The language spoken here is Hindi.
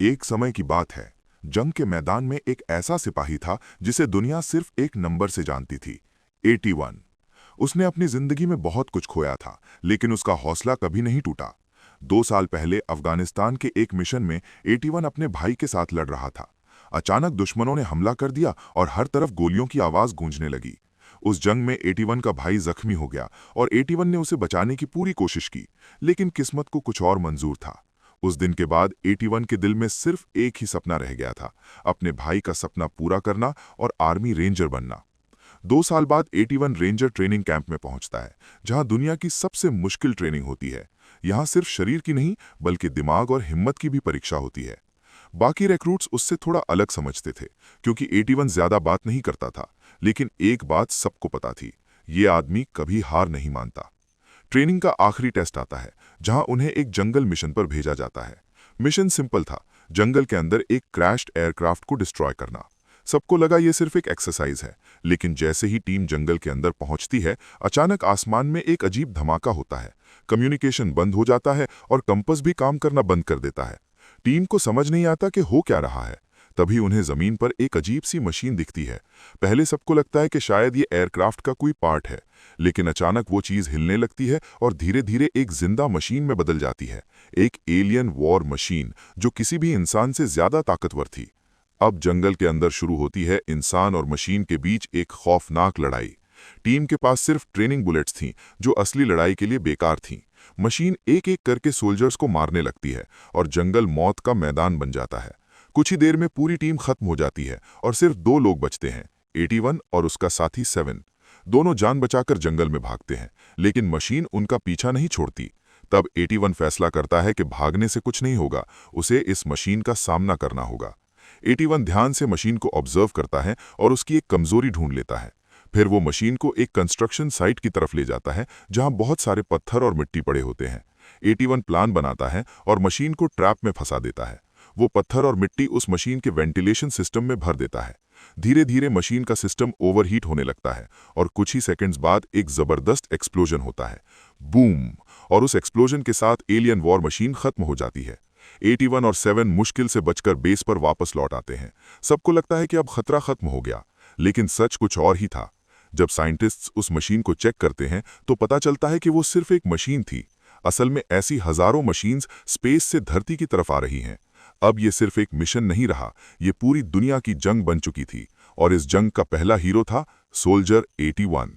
एक समय की बात है। जंग के मैदान में एक ऐसा सिपाही था जिसे दुनिया सिर्फ एक नंबर से जानती थी, 81। उसने अपनी जिंदगी में बहुत कुछ खोया था, लेकिन उसका हौसला कभी नहीं टूटा। 2 साल पहले अफगानिस्तान के एक मिशन में 81 अपने भाई के साथ लड़ रहा था। अचानक दुश्मनों ने हमला कर दिया और हर तरफ गोलियों की आवाज गूंजने लगी। उस जंग में 81 का भाई जख्मी हो गया और 81 ने उसे बचाने की पूरी कोशिश की, लेकिन किस्मत को कुछ और मंजूर था। उस दिन के बाद 81 के दिल में सिर्फ एक ही सपना रह गया था, अपने भाई का सपना पूरा करना और आर्मी रेंजर बनना। 2 साल बाद 81 रेंजर ट्रेनिंग कैंप में पहुंचता है, जहां दुनिया की सबसे मुश्किल ट्रेनिंग होती है। यहां सिर्फ शरीर की नहीं, बल्कि दिमाग और हिम्मत की भी परीक्षा होती है। बाकी रिक्रूट्स उससे थोड़ा अलग समझते थे, क्योंकि 81 ज्यादा बात नहीं करता था, लेकिन एक बात सबको पता थी, ये आदमी कभी हार नहीं मानता। ट्रेनिंग का आखिरी टेस्ट आता है, जहां उन्हें एक जंगल मिशन पर भेजा जाता है। मिशन सिंपल था, जंगल के अंदर एक क्रैश्ड एयरक्राफ्ट को डिस्ट्रॉय करना। सबको लगा ये सिर्फ एक एक्सरसाइज है, लेकिन जैसे ही टीम जंगल के अंदर पहुंचती है, अचानक आसमान में एक अजीब धमाका होता है। कम्युनिकेशन बंद हो जाता है और कंपास भी काम करना बंद कर देता है। टीम को समझ नहीं आता कि हो क्या रहा है। तभी उन्हें जमीन पर एक अजीब सी मशीन दिखती है। पहले सबको लगता है कि शायद ये एयरक्राफ्ट का कोई पार्ट है, लेकिन अचानक वो चीज हिलने लगती है और धीरे धीरे एक जिंदा मशीन में बदल जाती है। एक एलियन वॉर मशीन जो किसी भी इंसान से ज्यादा ताकतवर थी। अब जंगल के अंदर शुरू होती है इंसान और मशीन के बीच एक खौफनाक लड़ाई। टीम के पास सिर्फ ट्रेनिंग बुलेट्स थीं, जो असली लड़ाई के लिए बेकार थीं। मशीन एक एक करके सोल्जर्स को मारने लगती है और जंगल मौत का मैदान बन जाता है। कुछ ही देर में पूरी टीम खत्म हो जाती है और सिर्फ 2 लोग बचते हैं, 81 और उसका साथी 7। दोनों जान बचाकर जंगल में भागते हैं, लेकिन मशीन उनका पीछा नहीं छोड़ती। तब 81 फैसला करता है कि भागने से कुछ नहीं होगा, उसे इस मशीन का सामना करना होगा। 81 ध्यान से मशीन को ऑब्जर्व करता है और उसकी एक कमजोरी ढूंढ लेता है। फिर वो मशीन को एक कंस्ट्रक्शन साइट की तरफ ले जाता है, जहां बहुत सारे पत्थर और मिट्टी पड़े होते हैं। 81 प्लान बनाता है और मशीन को ट्रैप में फंसा देता है। वो पत्थर और मिट्टी उस मशीन के वेंटिलेशन सिस्टम में भर देता है। धीरे धीरे मशीन का सिस्टम ओवरहीट होने लगता है और कुछ ही सेकंड्स बाद एक जबरदस्त एक्सप्लोजन होता है। बूम! और उस एक्सप्लोजन के साथ एलियन वॉर मशीन खत्म हो जाती है। 81 और 7 मुश्किल से बचकर बेस पर वापस लौट आते हैं। सबको लगता है कि अब खतरा खत्म हो गया, लेकिन सच कुछ और ही था। जब साइंटिस्ट्स उस मशीन को चेक करते हैं, तो पता चलता है कि वो सिर्फ एक मशीन थी। असल में ऐसी हजारों मशीन्स स्पेस से धरती की तरफ आ रही हैं। अब ये सिर्फ एक मिशन नहीं रहा, ये पूरी दुनिया की जंग बन चुकी थी, और इस जंग का पहला हीरो था सोल्जर 81।